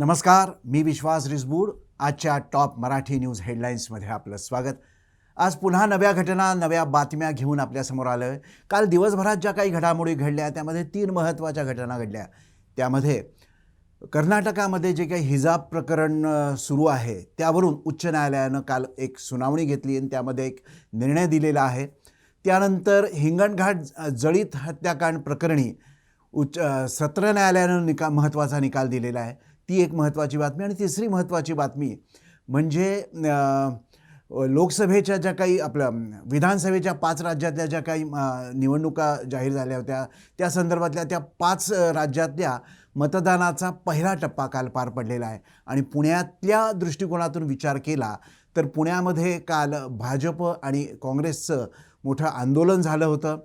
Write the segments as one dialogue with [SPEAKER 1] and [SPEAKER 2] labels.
[SPEAKER 1] नमस्कार, मी विश्वास रिसबूड. आजच्या top Marathi news हेडलाईन्समध्ये आपलं स्वागत. आज पुन्हा नव्या घटना, नव्या बातम्या घेऊन आपल्यासमोर आलो आहे. काल दिवसभरात ज्या काही घडामोडी घडल्या त्यामध्ये 3 महत्त्वाच्या घटना घडल्या. त्यामध्ये कर्नाटकामध्ये जे काही हिजाब प्रकरण सुरू आहे त्यावरून उच्च न्यायालयानं काल एक सुनावणी घेतली आणि त्यामध्ये एक निर्णय दिलेला आहे. त्यानंतर हिंगणघाट जळीत हत्याकांड प्रकरणी सत्र न्यायालयानं महत्त्वाचा निकाल दिलेला आहे. ती एक महत्त्वाची बातमी. आणि तिसरी महत्त्वाची बातमी म्हणजे लोकसभेच्या ज्या काही विधानसभेच्या 5 राज्यातल्या ज्या काही निवडणुका जाहीर झाल्या होत्या त्या संदर्भातल्या त्या 5 राज्यातल्या मतदानाचा पहिला टप्पा काल पार पडलेला आहे. आणि पुण्यातल्या दृष्टिकोनातून विचार केला तर पुण्यामध्ये काल भाजप आणि काँग्रेसचं मोठं आंदोलन झालं होतं.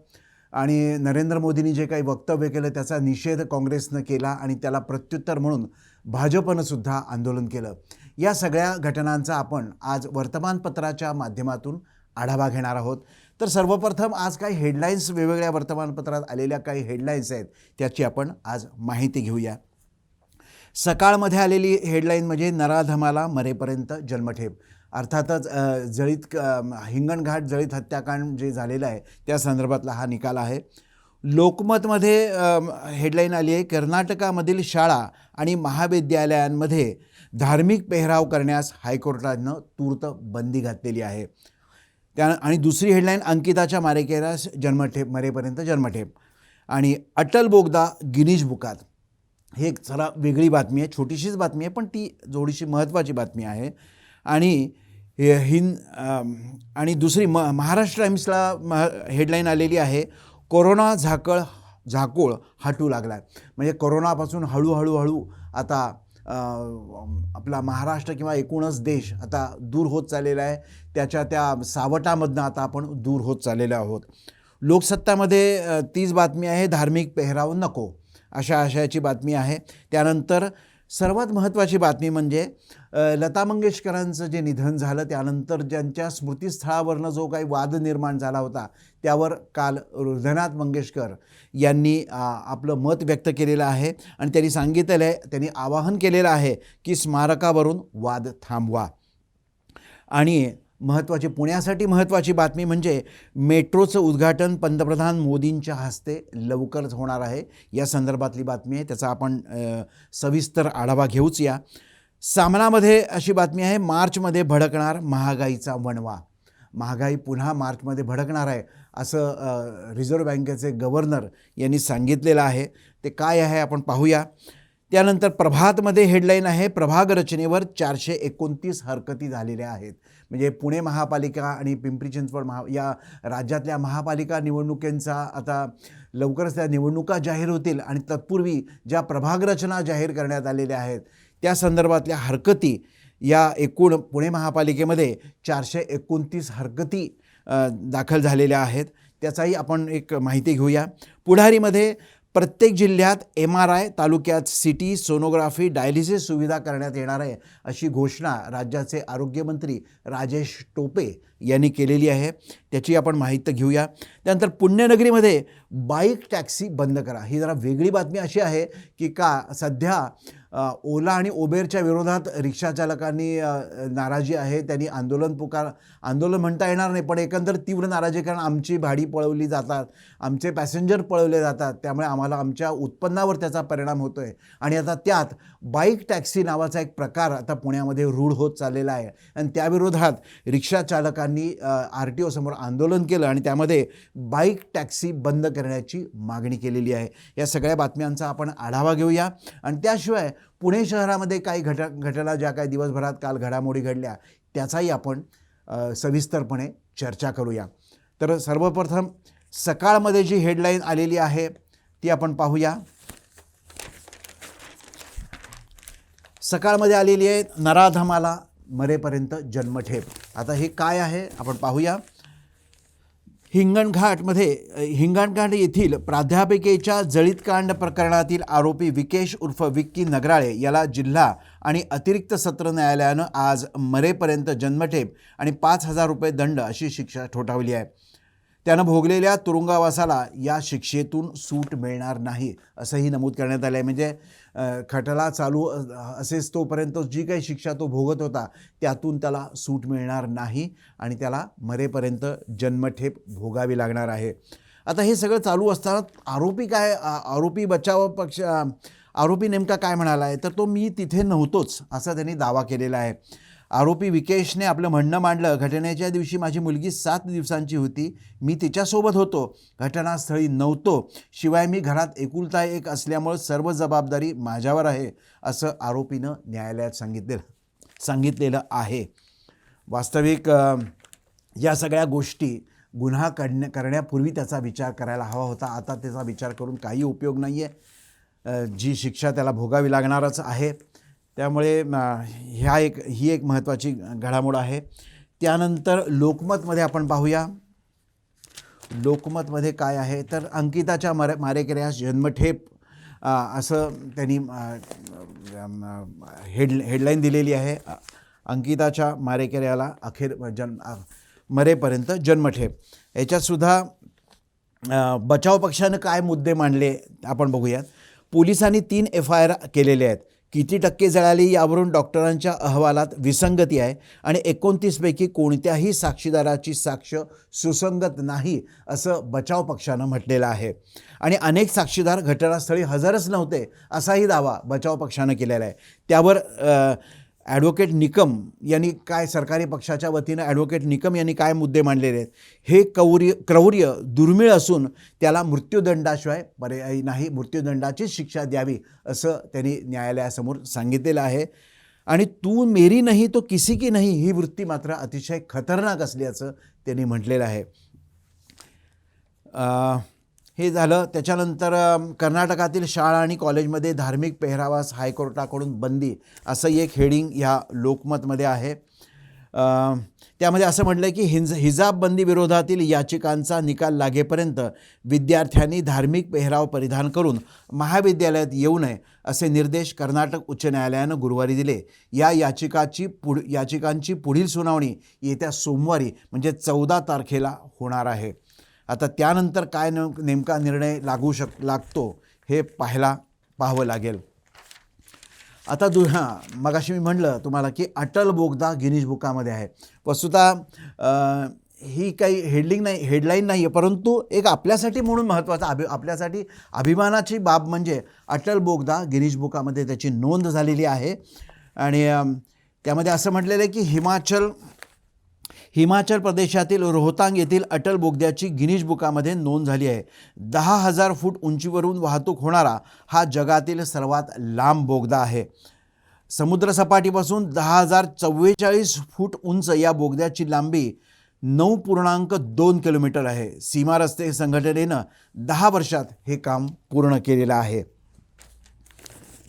[SPEAKER 1] आणि नरेंद्र मोदींनी जे काही वक्तव्य केलं त्याचा निषेध काँग्रेसनं केला आणि त्याला प्रत्युत्तर म्हणून भाजपनं सुद्धा आंदोलन केलं. या सगळ्या घटनांचा आपण आज वर्तमानपत्राच्या माध्यमातून आढावा घेणार आहोत. तर सर्वप्रथम आज काही हेडलाईन्स, वेगवेगळ्या वर्तमानपत्रात आलेल्या काही हेडलाईन्स आहेत त्याची आपण आज माहिती घेऊया. सकाळमध्ये आलेली हेडलाईन म्हणजे नराधमाला मरेपर्यंत जन्मठेप. अर्थातच हिंगणघाट जळीत हत्याकांड जे झालेलं आहे त्या संदर्भातला हा निकाल आहे. लोकमतमध्ये हेडलाईन आली आहे, कर्नाटकामधील शाळा आणि महाविद्यालयांमध्ये धार्मिक पेहराव करण्यास हायकोर्टानं तूर्त बंदी घातलेली आहे. आणि दुसरी हेडलाईन, अंकिताच्या मारेकऱ्यास मरेपर्यंत जन्मठेप. आणि अटल बोगदा गिनीज बुकात. हे एक जरा वेगळी बातमी आहे, छोटीशीच बातमी आहे पण ती थोडीशी महत्त्वाची बातमी आहे. आणि आणि दुसरी महाराष्ट्र टाइम्सला हेडलाईन आलेली आहे, कोरोना झाकोळ हटू लागला. म्हणजे कोरोनापासून हळूहळू आता आपला महाराष्ट्र किंवा एकूणच देश आता दूर होत चाललेला आहे. त्या सावटामधनं आता आपण दूर होत चाललेलो आहोत. लोकसत्तामध्ये तीच बातमी आहे, धार्मिक पेहराव नको अशा आशयाची बातमी आहे. त्यानंतर सर्वात महत्त्वाची बातमी म्हणजे लता मंगेशकरांचं जे निधन झालं त्यानंतर ज्यांच्या स्मृतीस्थळावरनं जो काही वाद निर्माण झाला होता त्यावर काल हृदयनाथ मंगेशकर यांनी आपलं मत व्यक्त केलेलं आहे. आणि त्यांनी सांगितलेलं आहे, त्यांनी आवाहन केलेलं आहे की स्मारकावरून वाद थांबवा. आणि पुण्यासाठी महत्त्वाची बातमी म्हणजे मेट्रोचं उद्घाटन पंतप्रधान मोदींच्या हस्ते लवकरच होणार आहे. या संदर्भातली बातमी आहे, त्याचा आपण सविस्तर आढावा घेऊच या. सामनामध्ये अशी बातमी आहे, मार्चमध्ये भडकणार महागाईचा वणवा. महागाई पुन्हा मार्चमध्ये भडकणार आहे असं रिझर्व्ह बँकेचे गव्हर्नर यांनी सांगितलेलं आहे. ते काय आहे आपण पाहूया. त्यानंतर प्रभातमध्ये हेडलाईन आहे, प्रभाग रचनेवर 429 हरकती झालेल्या आहेत. म्हणजे पुणे महापालिका आणि पिंपरी चिंचवड या राज्यातल्या महापालिका निवडणुकींचा आता लवकरच त्या निवडणुका जाहीर होतील आणि तत्पूर्वी ज्या प्रभाग रचना जाहीर करण्यात आलेल्या आहेत त्या संदर्भातल्या हरकती या एकूण पुणे महापालिकेमध्ये 429 हरकती दाखल झालेल्या आहेत. त्याचाही आपण एक माहिती घेऊया. पुढारीमध्ये प्रत्येक जिल्ह्यात MRI, तालुक्यात CT, सोनोग्राफी, डायलिसिस सुविधा करण्यात येणार आहे अशी घोषणा राज्याचे आरोग्यमंत्री राजेश टोपे यांनी केलेली आहे. त्याची आपण माहिती घेऊया. त्यानंतर पुण्यनगरीमध्ये बाईक टॅक्सी बंद करा. ही जरा वेगळी बातमी अशी आहे की सध्या ओला आणि उबेरच्या विरोधात रिक्षाचालकांनी नाराजी आहे. त्यांनी आंदोलन म्हणता येणार नाही पण एकंदर तीव्र नाराजी, कारण आमची भाडी पळवली जातात, आमचे पॅसेंजर पळवले जातात, त्यामुळे आम्हाला आमच्या उत्पन्नावर त्याचा परिणाम होतो आहे. आणि आता त्यात बाईक टॅक्सी नावाचा एक प्रकार आता पुण्यामध्ये रूढ होत चाललेला आहे. आणि त्याविरोधात रिक्षाचालकांनी RTO समोर आंदोलन केलं आणि त्यामध्ये बाईक टॅक्सी बंद करण्याची मागणी केलेली आहे. या सगळ्या बातम्यांचा आपण आढावा घेऊया. आणि त्याशिवाय पुणे शहरामध्ये काही घटना ज्या काही दिवसभरात काल घडामोडी घडल्या त्याचाही आपण सविस्तरपणे चर्चा करूया. तर सर्वप्रथम सकाळमध्ये जी हेडलाईन आलेली आहे ती आपण पाहूया. सकाळमध्ये आलेली आहे, नराधमाला मरेपर्यंत जन्मठेप. आता हे काय आहे आपण पाहूया. हिंगणघाट येथील प्राध्यापिकेच्या जळीतकांड प्रकरणातील आरोपी विकेश उर्फ विक्की नगराळे याला जिल्हा आणि अतिरिक्त सत्र न्यायालयानं आज मरेपर्यंत जन्मठेप आणि 5,000 रुपये दंड अशी शिक्षा ठोठावली आहे. त्यानं भोगलेल्या तुरुंगवासाला या शिक्षेतून सूट मिळणार नाही असंही नमूद करण्यात आलं आहे. म्हणजे खटला चालू असेच तोपर्यंत जी काही शिक्षा तो भोगत होता त्यातून त्याला सूट मिळणार नाही आणि त्याला मरेपर्यंत जन्मठेप भोगावी लागणार आहे. आता हे सगळं चालू असताना आरोपी बचाव पक्ष आरोपी नेमका काय म्हणाला आहे, तर तो मी तिथे नव्हतोच असा त्यांनी दावा केलेला आहे. आरोपी विकेशने आपलं म्हणणं मांडलं, घटनेच्या दिवशी माझी मुलगी 7 दिवसांची होती. मी तिच्यासोबत होतो, घटनास्थळी नव्हतो. शिवाय मी घरात एकुलता एक असल्यामुळे सर्व जबाबदारी माझ्यावर आहे असं आरोपीनं न्यायालयात सांगितलेलं आहे. वास्तविक या सगळ्या गोष्टी गुन्हा करण्यापूर्वी त्याचा विचार करायला हवा होता. आता त्याचा विचार करून काही उपयोग नाही आहे. जी शिक्षा त्याला भोगावी लागणारच आहे. त्यामुळे ही एक महत्त्वाची घडामोड आहे. त्यानंतर लोकमतमध्ये आपण पाहूया. लोकमतमध्ये काय आहे, तर अंकिताच्या मारेकऱ्यास जन्मठेप असं त्यांनी हेडलाईन दिलेली आहे. अंकिताच्या मारेकऱ्याला मरेपर्यंत जन्मठेप. याच्यातसुद्धा बचाव पक्षानं काय मुद्दे मांडले आपण बघूयात. पोलिसांनी 3 FIR केलेले आहेत. किती टक्के जळाली यावरून डॉक्टरांच्या अहवालात विसंगती आहे आणि 29 पैकी कोणत्याही साक्षीदाराची साक्ष सुसंगत नाही असं बचाव पक्षानं म्हटलेलं आहे. आणि अनेक साक्षीदार घटनास्थळी हजरच नव्हते असाही दावा बचाव पक्षानं केलेला आहे. त्यावर ॲडव्होकेट निकम यांनी काय, सरकारी पक्षाच्या वतीनं ॲडव्होकेट निकम यांनी काय मुद्दे मांडलेले आहेत. हे क्रौर्य दुर्मिळ असून त्याला मृत्यूदंडाशिवाय पर्यायी नाही, मृत्यूदंडाचीच शिक्षा द्यावी असं त्यांनी न्यायालयासमोर सांगितलेलं आहे. आणि तू मेरी नहीं तो किसी की नहीं ही वृत्ती मात्र अतिशय खतरनाक असल्याचं त्यांनी म्हटलेलं आहे. हे झालं. त्याच्यानंतर कर्नाटकातील शाळा आणि कॉलेजमध्ये धार्मिक पेहरावास हायकोर्टाकडून बंदी असं एक हेडिंग ह्या लोकमतमध्ये आहे. त्यामध्ये असं म्हटलं आहे की हिजाब बंदी विरोधातील याचिकांचा निकाल लागेपर्यंत विद्यार्थ्यांनी धार्मिक पेहराव परिधान करून महाविद्यालयात येऊ नये असे निर्देश कर्नाटक उच्च न्यायालयानं गुरुवारी दिले. या याचिकांची पुढील सुनावणी येत्या सोमवारी म्हणजे 14 तारखेला होणार आहे. आता त्यानंतर काय नेमका निर्णय लागतो हे पाहावं लागेल. आता मगाशी मी म्हटलं तुम्हाला की अटल बोगदा गिनीज बुकामध्ये आहे. वस्तुतः ही काही हेडलाईन नाही आहे, परंतु एक आपल्यासाठी म्हणून महत्त्वाचा आपल्यासाठी अभिमानाची बाब म्हणजे अटल बोगदा गिनीज बुकामध्ये त्याची नोंद झालेली आहे. आणि त्यामध्ये असं म्हटलेलं आहे की हिमाचल प्रदेशातील रोहतांग येथील अटल बोगद्याची गिनीज बुकामध्ये नोंद झाली आहे. 10,000 फूट उंचीवरून वाहतूक होणारा हा जगातील सर्वात लांब बोगदा आहे. समुद्रसपाटीपासून 10,044 फूट उंच या बोगद्याची लांबी 9.2 किलोमीटर आहे. सीमा रस्ते संघटनेनं 10 वर्षात हे काम पूर्ण केलेलं आहे.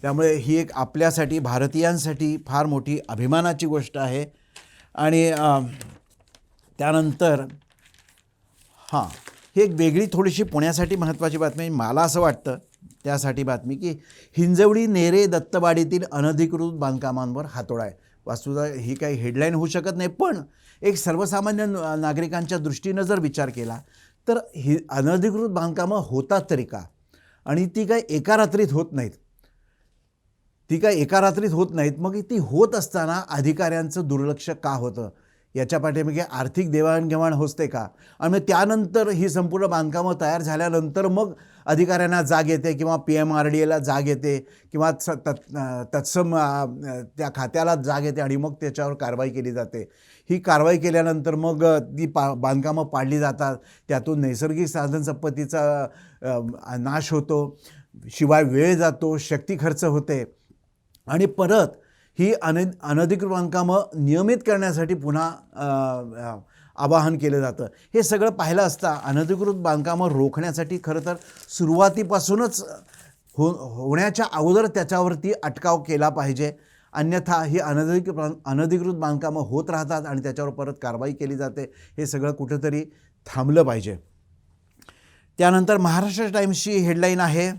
[SPEAKER 1] त्यामुळे ही एक आपल्यासाठी भारतीयांसाठी फार मोठी अभिमानाची गोष्ट आहे. आणि त्यानंतर ही एक वेगळी थोडीशी पुण्यासाठी महत्त्वाची बातमी मला असं वाटतं त्यासाठी बातमी की हिंजवडी नेरे दत्तवाडीतील अनधिकृत बांधकामांवर हातोडा आहे. वस्तुतः ही काही हेडलाईन होऊ शकत नाही, पण एक सर्वसामान्य नागरिकांच्या दृष्टीनं जर विचार केला तर ही अनधिकृत बांधकामं होतात तरी का, आणि ती काय एका रात्रीत होत नाहीत. मग ती होत असताना अधिकाऱ्यांचं दुर्लक्ष का होतं, याच्या पाठीमागे आर्थिक देवाणघेवाण होते का, आणि मग त्यानंतर ही संपूर्ण बांधकामं तयार झाल्यानंतर मग अधिकाऱ्यांना जाग येते किंवा PMRDAला जाग येते किंवा तत्सम त्या खात्याला जाग येते आणि मग त्याच्यावर कारवाई केली जाते. ही कारवाई केल्यानंतर मग ती बांधकामं पाडली जातात. त्यातून नैसर्गिक साधनसंपत्तीचा नाश होतो, शिवाय वेळ जातो, शक्ती खर्च होते आणि परत ही अनधिकृत बांधकामं नियमित करण्यासाठी पुन्हा आवाहन केलं जातं. हे सगळं पाहिलं असता अनधिकृत बांधकामं रोखण्यासाठी खरं तर सुरुवातीपासूनच होण्याच्या अगोदर त्याच्यावरती अटकाव केला पाहिजे. अन्यथा ही अनधिकृत बांधकामं होत राहतात आणि त्याच्यावर परत कारवाई केली जाते. हे सगळं कुठेतरी थांबलं पाहिजे. त्यानंतर महाराष्ट्र टाइम्सची हेडलाईन आहे.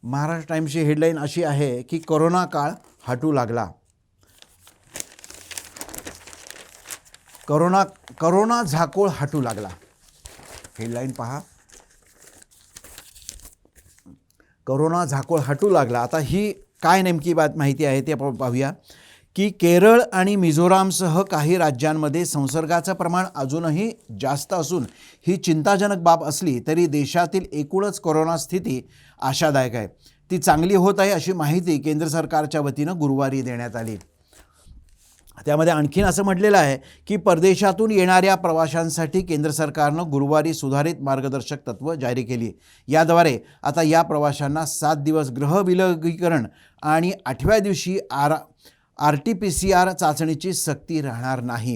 [SPEAKER 1] महाराष्ट्र टाइम्सची हेडलाईन अशी आहे की कोरोना काळ हटू लागला. कोरोना झाकोळ हटू लागला. हेडलाईन पहा, कोरोना झाकोळ हटू लागला. आता ही काय नेमकी माहिती आहे ते आपण पाहूया की केरळ आणि मिझोरामसह काही राज्यांमध्ये संसर्गाचं प्रमाण अजूनही जास्त असून ही चिंताजनक बाब असली तरी देशातील एकूणच कोरोना स्थिती आशादायक आहे. ती चांगली होत आहे अशी माहिती केंद्र सरकारच्या वतीनं गुरुवारी देण्यात आली. त्यामध्ये आणखीन असं म्हटलेलं आहे की परदेशातून येणाऱ्या प्रवाशांसाठी केंद्र सरकारनं गुरुवारी सुधारित मार्गदर्शक तत्त्व जारी केली. याद्वारे आता या प्रवाशांना 7 दिवस गृहविलगीकरण आणि 8व्या दिवशी RT-PCR चाचणीची सक्ती राहणार नाही.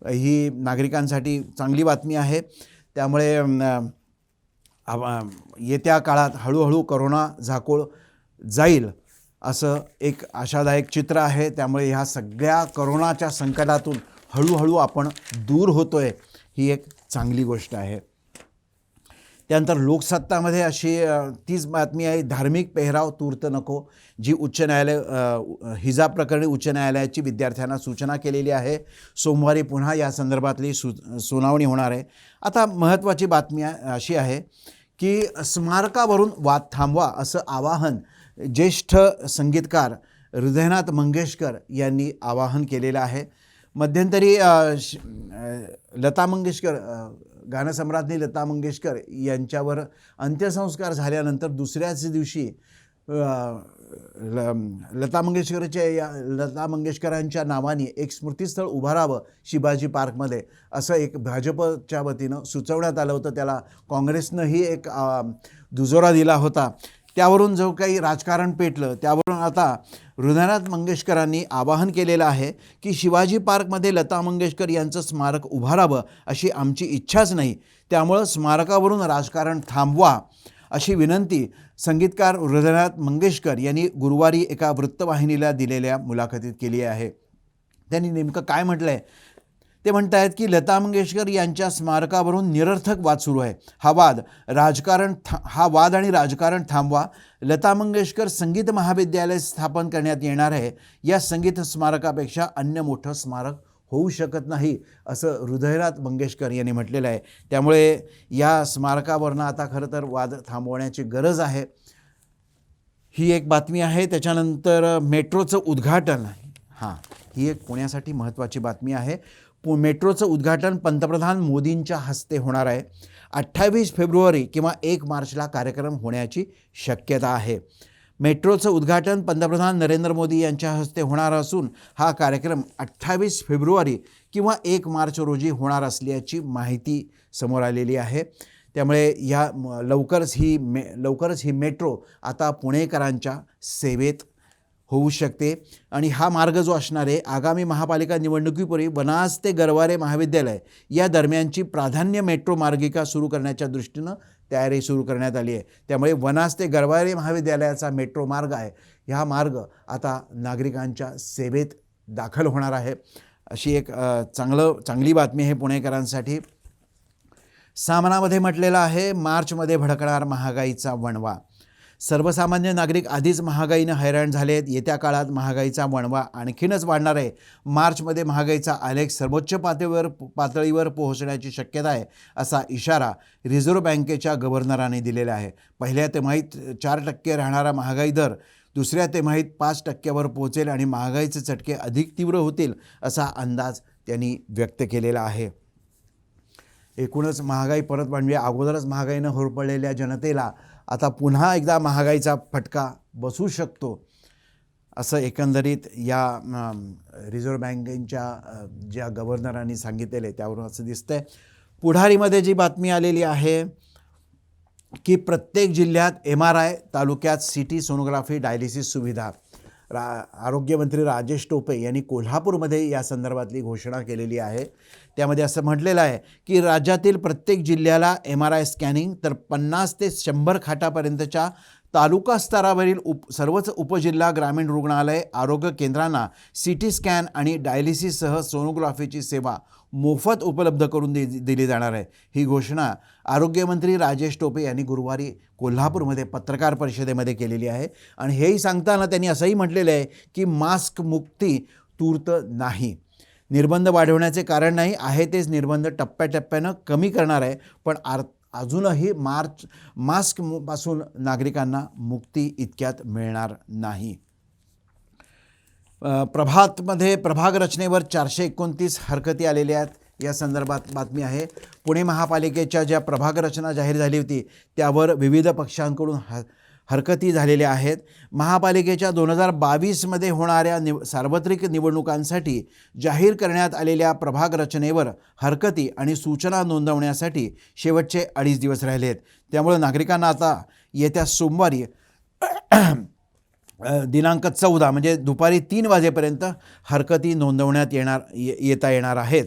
[SPEAKER 1] ही नागरिकांसाठी चांगली बातमी आहे. त्यामुळे येत्या काळात हळूहळू कोरोना झाकोळ जाईल असं एक आशादायक चित्र आहे. त्यामुळे ह्या सगळ्या कोरोनाच्या संकटातून हळूहळू आपण दूर होतोय, ही एक चांगली गोष्ट आहे. त्यानंतर लोकसत्तामध्ये अशी तीच बातमी आहे, धार्मिक पेहराव तूर्त नको. जी उच्च न्यायालय हिजाब प्रकरणी उच्च न्यायालयाची विद्यार्थ्यांना सूचना केलेली आहे. सोमवारी पुन्हा या संदर्भातली सुनावणी होणार आहे. आता महत्त्वाची बातमी अशी आहे की स्मारकावरून वाद थांबवा असं आवाहन ज्येष्ठ संगीतकार हृदयनाथ मंगेशकर यांनी आवाहन केलेलं आहे. मध्यंतरी लता मंगेशकर, गानसम्राज्ञी लता मंगेशकर यांच्यावर अंत्यसंस्कार झाल्यानंतर दुसऱ्याच दिवशी लता मंगेशकरांच्या नावाने एक स्मृतिस्थळ उभारावं शिवाजी पार्कमध्ये, असं एक भाजपच्या वतीनं सुचवण्यात आलं होतं. त्याला काँग्रेसनंही एक दुजोरा दिला होता. त्यावरून जो काही राजकारण पेटलं त्यावरून आता हृदयनाथ मंगेशकरांनी आवाहन केलेलं आहे की शिवाजी पार्कमध्ये लता मंगेशकर यांचं स्मारक उभारावं अशी आमची इच्छाच नाही. त्यामुळं स्मारकावरून राजकारण थांबवा अशी विनंती संगीतकार हृदयनाथ मंगेशकर यांनी गुरुवारी एका वृत्तवाहिनीला दिलेल्या मुलाखतीत केली आहे. त्यांनी नेमकं काय म्हटलं आहे ते म्हणत आहेत की लता मंगेशकर यांच्या स्मारकावरून निरर्थक वाद सुरू आहे. हा वाद आणि राजकारण थांबवा. लता मंगेशकर संगीत महाविद्यालय स्थापन करण्यात येणार आहे. या संगीत स्मारकापेक्षा अन्य मोठं स्मारक होऊ शकत नाही असं हृदयनाथ मंगेशकर यांनी म्हटलेलं आहे. त्यामुळे या स्मारकावरनं आता खरं तर वाद थांबवण्याची गरज आहे. ही एक बातमी आहे. त्याच्यानंतर मेट्रोचं उद्घाटन, ही एक पुण्यासाठी महत्त्वाची बातमी आहे. मेट्रोचं उद्घाटन पंतप्रधान मोदींच्या हस्ते होणार आहे. 28 फेब्रुवारी किंवा 1 मार्चला कार्यक्रम होण्याची शक्यता आहे. मेट्रोचं उद्घाटन पंतप्रधान नरेंद्र मोदी यांच्या हस्ते होणार असून हा कार्यक्रम 28 फेब्रुवारी किंवा 1 मार्च रोजी होणार असल्याची माहिती समोर आलेली आहे. त्यामुळे लवकरच ही मेट्रो आता पुणेकरांच्या सेवेत होऊ शकते. आणि हा मार्ग जो असणार आहे आगामी महापालिका निवडणुकीपूर्वी वनाज ते गरवारे महाविद्यालय या दरम्यानची प्राधान्य मेट्रो मार्गिका सुरू करण्याच्या दृष्टीनं तयारी सुरू करण्यात आली आहे. त्यामुळे वनाज ते गरवारे महाविद्यालयाचा मेट्रो मार्ग आहे, हा मार्ग आता नागरिकांच्या सेवेत दाखल होणार आहे. अशी एक चांगली बातमी आहे पुणेकरांसाठी. सामनामध्ये म्हटलेलं आहे, मार्चमध्ये भडकणार महागाईचा वणवा. सर्वसामान्य नागरिक आधीच महागाईनं हैराण झाले आहेत. येत्या काळात महागाईचा वणवा आणखीनच वाढणार आहे. मार्चमध्ये महागाईचा आलेख सर्वोच्च पातळीवर पोहोचण्याची शक्यता आहे असा इशारा रिझर्व्ह बँकेच्या गव्हर्नरांनी दिलेला आहे. पहिल्या तिमाहीत 4% राहणारा महागाई दर दुसऱ्या तिमाहीत 5%वर पोहोचेल आणि महागाईचे चटके अधिक तीव्र होतील असा अंदाज त्यांनी व्यक्त केलेला आहे. एकूणच महागाई परत वाढली. अगोदरच महागाईनं होरपळलेल्या जनतेला आता पुन्हा एकदा महागाईचा फटका बसू शकतो असं एकंदरीत या रिझर्व्ह बँकेच्या ज्या गव्हर्नरांनी सांगितलेलं आहे त्यावरून असं दिसतंय. पुढारीमध्ये जी बातमी आलेली आहे की प्रत्येक जिल्ह्यात MRI, तालुक्यात CT सोनोग्राफी डायलिसिस सुविधा. आरोग्यमंत्री राजेश टोपे यांनी कोल्हापूरमध्ये या संदर्भातली घोषणा केलेली आहे. त्यामध्ये असं म्हटलेलं आहे की राज्यातील प्रत्येक जिल्ह्याला MRI स्कॅनिंग तर 50 ते 100 खाटापर्यंतच्या तालुका स्तरावरील सर्वच उपजिल्हा ग्रामीण रुग्णालय आरोग्य केंद्रांना CT स्कॅन आणि डायलिसिससह सोनोग्राफीची सेवा मोफत उपलब्ध करून दिली जाणार आहे. ही घोषणा आरोग्यमंत्री राजेश टोपे यांनी गुरुवारी कोल्हापूरमध्ये पत्रकार परिषदेमध्ये केलेली आहे. आणि हेही सांगताना त्यांनी असंही म्हटलेलं आहे की मास्क मुक्ती तूर्त नाही. निर्बंध वाढवण्याचे कारण नाही आहे, तेच निर्बंध टप्प्याटप्प्यानं कमी करणार आहे. पण अजूनही मास्कपासून नागरिकांना मुक्ती इतक्यात मिळणार नाही. प्रभातमध्ये प्रभाग रचनेवर 429 हरकती आलेल्या आहेत. या संदर्भात बातमी आहे. पुणे महापालिकेच्या ज्या प्रभाग रचना जाहीर झाली होती त्यावर विविध पक्षांकडून हरकती झालेल्या आहेत. महापालिकेच्या 2022मध्ये होणाऱ्या सार्वत्रिक निवडणुकांसाठी जाहीर करण्यात आलेल्या प्रभाग रचनेवर हरकती आणि सूचना नोंदवण्यासाठी शेवटचे 2.5 दिवस राहिले आहेत. त्यामुळे नागरिकांना आता येत्या सोमवारी दिनांक 14 म्हणजे दुपारी 3 वाजेपर्यंत हरकती नोंदवण्यात येता येणार आहेत.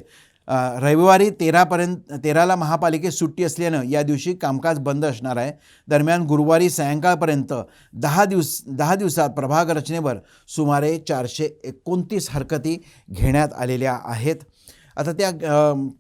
[SPEAKER 1] रविवारी 13ला महापालिकेत सुट्टी असल्यानं या दिवशी कामकाज बंद असणार आहे. दरम्यान गुरुवारी सायंकाळपर्यंत 10 दिवसात प्रभाग रचनेवर सुमारे 429 हरकती घेण्यात आलेल्या आहेत. आता त्या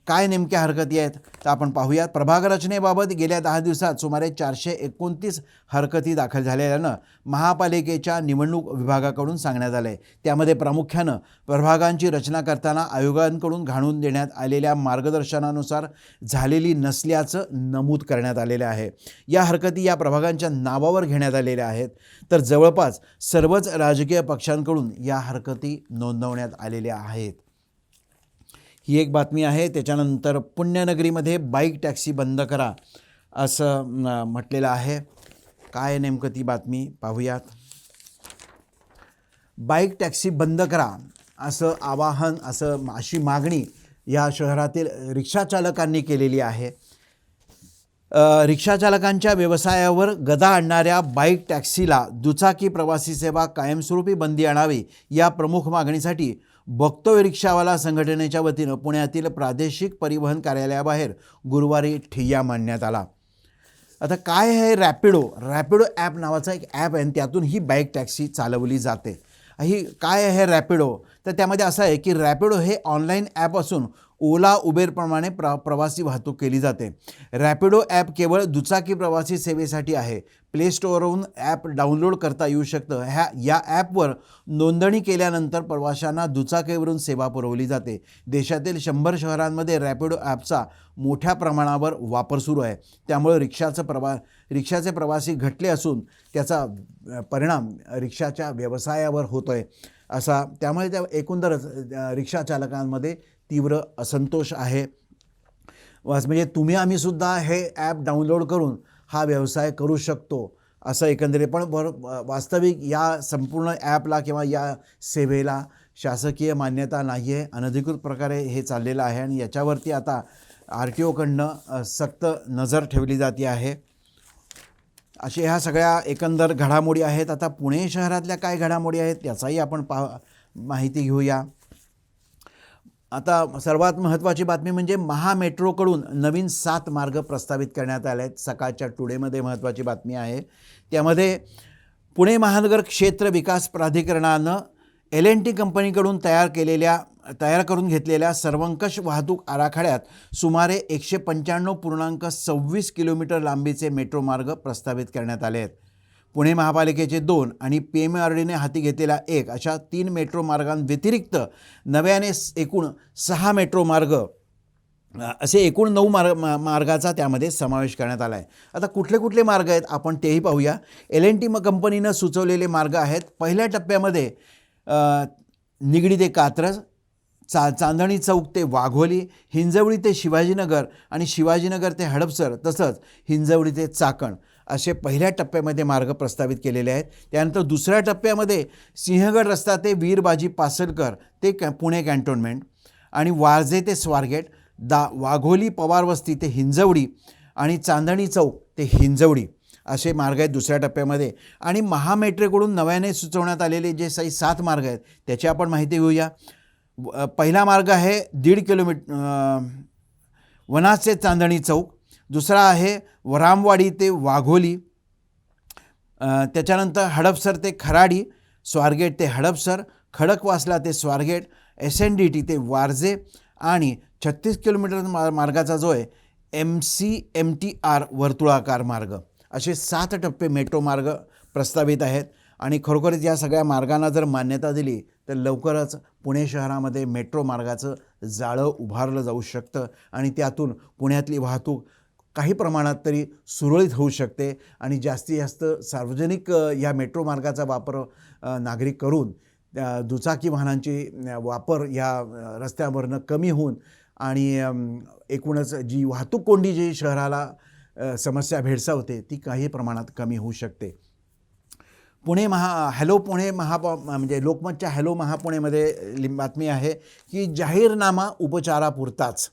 [SPEAKER 1] काय नेमक्या हरकती आहेत तर आपण पाहूयात. प्रभाग रचनेबाबत गेल्या 10 दिवसात सुमारे 429 हरकती दाखल झालेल्यानं महापालिकेच्या निवडणूक विभागाकडून सांगण्यात आलं आहे. त्यामध्ये प्रामुख्यानं प्रभागांची रचना करताना आयोगांकडून घालून देण्यात आलेल्या मार्गदर्शनानुसार झालेली नसल्याचं नमूद करण्यात आलेलं आहे. या हरकती या प्रभागांच्या नावावर घेण्यात आलेल्या आहेत. तर जवळपास सर्वच राजकीय पक्षांकडून या हरकती नोंदवण्यात आलेल्या आहेत. ही एक बातमी आहे. त्याच्यानंतर पुण्यनगरीमध्ये बाईक टॅक्सी बंद करा असं म्हटलेलं आहे. काय नेमकं ती बातमी पाहूयात. बाईक टॅक्सी बंद करा असं आवाहन अशी मागणी या शहरातील रिक्षाचालकांनी केलेली आहे. रिक्षाचालकांच्या व्यवसायावर गदा आणणाऱ्या बाईक टॅक्सीला दुचाकी प्रवासी सेवा कायमस्वरूपी बंदी आणावी या प्रमुख मागणीसाठी बघतोय रिक्षावाला संघटनेच्या वतीनं पुण्यातील प्रादेशिक परिवहन कार्यालयाबाहेर गुरुवारी ठिय्या मांडण्यात आला. आता काय आहे रॅपिडो ॲप नावाचा एक ॲप आहे आणि त्यातून ही बाईक टॅक्सी चालवली जाते. ही काय आहे रॅपिडो तर त्यामध्ये असं आहे की रॅपिडो हे ऑनलाईन ॲप असून ओला उबेरप्रमाणे प्रवासी वाहतूक केली जाते. रॅपिडो ॲप केवळ दुचाकी प्रवासी सेवेसाठी आहे. प्ले स्टोअरवरून ॲप डाउनलोड करता येऊ शकतं. या ॲपवर नोंदणी केल्यानंतर प्रवाशांना दुचाकीवरून सेवा पुरवली जाते. देशातील 100 शहरांमध्ये रॅपिडो ॲपचा मोठ्या प्रमाणावर वापर सुरू आहे. त्यामुळे रिक्षाचे प्रवासी घटले असून त्याचा परिणाम रिक्षाच्या व्यवसायावर होतो आहे त्यामुळे त्या एकंदरच रिक्षाचालकांमध्ये तीव्र असंतोष आहे. म्हणजे आम्हीसुद्धा हे ॲप डाउनलोड करून हा व्यवसाय करू शकतो असं एकंदरीत. पण वास्तविक या संपूर्ण ॲपला किंवा या सेवेला शासकीय मान्यता नाही आहे. अनधिकृत प्रकारे हे चाललेलं आहे आणि याच्यावरती आता RTOकडनं सक्त नजर ठेवली जाते आहे. अशा ह्या सगळ्या एकंदर घडामोडी आहेत. आता पुणे शहरातल्या काय घडामोडी आहेत त्याचाही आपण माहिती घेऊया. आता सर्वात महत्त्वाची बातमी म्हणजे महामेट्रोकडून नवीन 7 मार्ग प्रस्तावित करण्यात आले आहेत. सकाळच्या टुडेमध्ये महत्त्वाची बातमी आहे. त्यामध्ये पुणे महानगर क्षेत्र विकास प्राधिकरणानं L&T कंपनीकडून तयार करून घेतलेल्या सर्वंकष वाहतूक आराखड्यात सुमारे 195.26 किलोमीटर लांबीचे मेट्रो मार्ग प्रस्तावित करण्यात आले आहेत. पुणे महापालिकेचे 2 आणि PMRDने हाती घेतलेला 1 अशा 3 मेट्रो मार्गांव्यतिरिक्त नव्याने एकूण 6 मेट्रो मार्ग असे एकूण 9 मार्गाचा त्यामध्ये समावेश करण्यात आला आहे. आता कुठले कुठले मार्ग आहेत आपण तेही पाहूया. L&T कंपनीनं सुचवलेले मार्ग आहेत. पहिल्या टप्प्यामध्ये निगडी ते कात्रज, चांदणी चौक ते वाघोली, हिंजवडी ते शिवाजीनगर आणि शिवाजीनगर ते हडपसर तसंच हिंजवडी ते चाकण असे पहिल्या टप्प्यामध्ये मार्ग प्रस्तावित केलेले आहेत. त्यानंतर दुसऱ्या टप्प्यामध्ये सिंहगड रस्ता ते वीरबाजी पासलकर ते पुणे कॅन्टोन्मेंट आणि वारजे ते स्वारगेट, वाघोली पवारवस्ती ते हिंजवडी आणि चांदणी चौक ते हिंजवडी असे मार्ग आहेत दुसऱ्या टप्प्यामध्ये. आणि महामेट्रोकडून नव्याने सुचवण्यात आलेले जे 7 मार्ग आहेत त्याची आपण माहिती घेऊया. पहिला मार्ग आहे 1.5 किलोमीटर वनाज ते चांदणी चौक. दुसरा आहे रामवाडी ते वाघोली. त्याच्यानंतर हडपसर ते खराडी, स्वारगेट ते हडपसर, खडकवासला ते स्वारगेट, SNDT ते वारजे आणि 36 किलोमीटर मार्गाचा जो आहे MCMTR वर्तुळाकार मार्ग असे 7 टप्पे मेट्रो मार्ग प्रस्तावित आहेत. आणि खरोखरच या सगळ्या मार्गांना जर मान्यता दिली तर लवकरच पुणे शहरामध्ये मेट्रो मार्गाचं जाळं उभारलं जाऊ शकतं आणि त्यातून पुण्यातली वाहतूक काही प्रमाणात तरी सुरळीत होऊ शकते आणि जास्तीत जास्त सार्वजनिक या मेट्रो मार्गाचा वापर नागरिक करून दुचाकी वाहनांची वापर या रस्त्यावरनं कमी होऊन आणि एकूणच जी वाहतूक कोंडी जी शहराला समस्या भेडसावते ती काही प्रमाणात कमी होऊ शकते. पुणे हॅलो पुणे म्हणजे लोकमतच्या हॅलो महापुणेमध्ये बातमी आहे की जाहीरनामा उपचारापुरताच.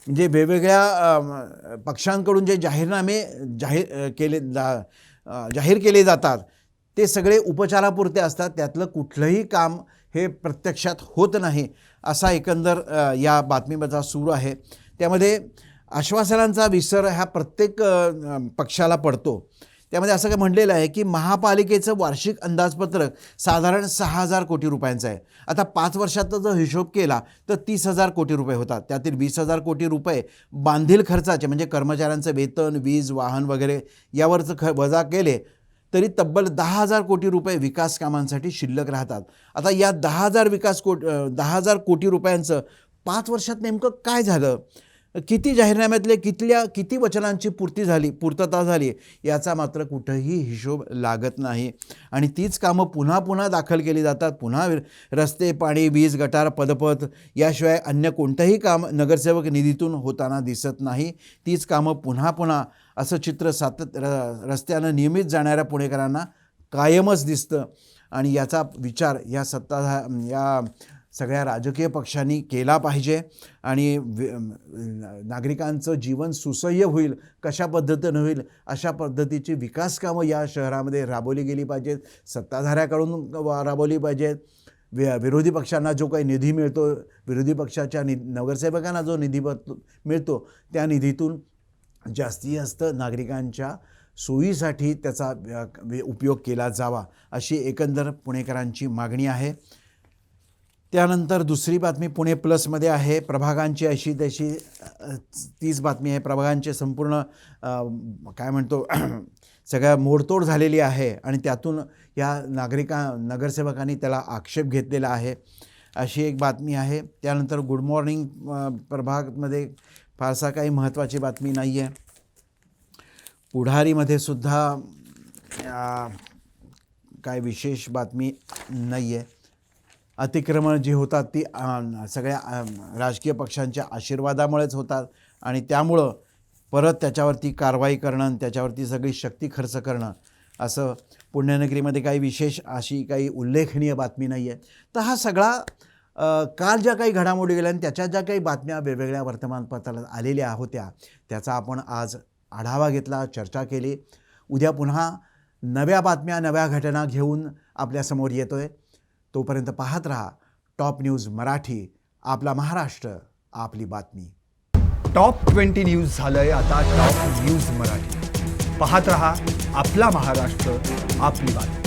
[SPEAKER 1] म्हणजे वेगवेगळ्या पक्षांकडून जे जाहीरनामे जाहीर केले जातात ते सगळे उपचारापुरते असतात. त्यातलं कुठलंही काम हे प्रत्यक्षात होत नाही असा एकंदर या बातमीचा सूर आहे. त्यामध्ये आश्वासनांचा विसर हा प्रत्येक पक्षाला पडतो. त्यामध्ये असं काय म्हटलेलं आहे की महापालिकेचं वार्षिक अंदाजपत्रक साधारण 6,000 कोटी रुपयांचं आहे. आता 5 वर्षाचा जर हिशोब केला तर 30,000 कोटी रुपये होतात. त्यातील 20,000 कोटी रुपये बांधील खर्चाचे म्हणजे कर्मचाऱ्यांचं वेतन, वीज, वाहन वगैरे यावरचं वजा केले तरी तब्बल 10,000 कोटी रुपये विकास कामांसाठी शिल्लक राहतात. आता या 10,000 कोटी रुपयांचं 5 वर्षात नेमकं काय झालं, किती जाहीरनाम्यातले किती वचनांची पूर्तता झाली याचा मात्र कुठंही हिशोब लागत नाही. आणि तीच कामं पुन्हा पुन्हा दाखल केली जातात. पुन्हा रस्ते, पाणी, वीज, गटार, पदपथ याशिवाय अन्य कोणतंही काम नगरसेवक निधीतून होताना दिसत नाही. तीच कामं पुन्हा पुन्हा असं चित्र रस्त्यानं नियमित जाणाऱ्या पुणेकरांना कायमच दिसतं. आणि याचा विचार या सगळ्या राजकीय पक्षांनी केला पाहिजे आणि नागरिकांचं जीवन सुसह्य होईल, कशा पद्धतीनं होईल अशा पद्धतीची विकास कामं या शहरामध्ये राबवली गेली पाहिजेत. सत्ताधाऱ्याकडून राबवली पाहिजेत. विरोधी पक्षांना जो काही निधी मिळतो, विरोधी पक्षाच्या नगरसेवकांना जो निधी मिळतो त्या निधीतून जास्तीत जास्त नागरिकांच्या सोयीसाठी त्याचा उपयोग केला जावा अशी एकंदर पुणेकरांची मागणी आहे. त्यानंतर दुसरी बातमी पुणे प्लसमध्ये आहे. प्रभागांची अशी तशी तीच बातमी आहे. प्रभागांचे संपूर्ण काय म्हणतो सगळ्या मोडतोड झालेली आहे आणि त्यातून या नगरसेवकांनी त्याला आक्षेप घेतलेला आहे अशी एक बातमी आहे. त्यानंतर गुड मॉर्निंग प्रभागमध्ये फारसा काही महत्त्वाची बातमी नाही आहे. पुढारीमध्ये सुद्धा काय विशेष बातमी नाही आहे. अतिक्रमण जी होतात ती सगळ्या राजकीय पक्षांच्या आशीर्वादामुळेच होतात आणि त्यामुळं परत त्याच्यावरती कारवाई करणं आणि त्याच्यावरती सगळी शक्ती खर्च करणं असं पुण्यनगरीमध्ये काही विशेष अशी काही उल्लेखनीय बातमी नाही आहे. तर हा सगळा काल ज्या काही घडामोडी गेल्या आणि त्याच्या ज्या काही बातम्या वेगवेगळ्या वर्तमानपत्रात आलेल्या होत्या त्याचा आपण आज आढावा घेतला, चर्चा केली. उद्या पुन्हा नव्या बातम्या, नव्या घटना घेऊन आपल्यासमोर येतोय. तोपर्यंत पाहत रहा टॉप न्यूज मराठी. आपला महाराष्ट्र, आपली बातमी.
[SPEAKER 2] टॉप 20 न्यूज झालंय आता टॉप न्यूज मराठी. पाहत रहा आपला महाराष्ट्र, आपली बातमी.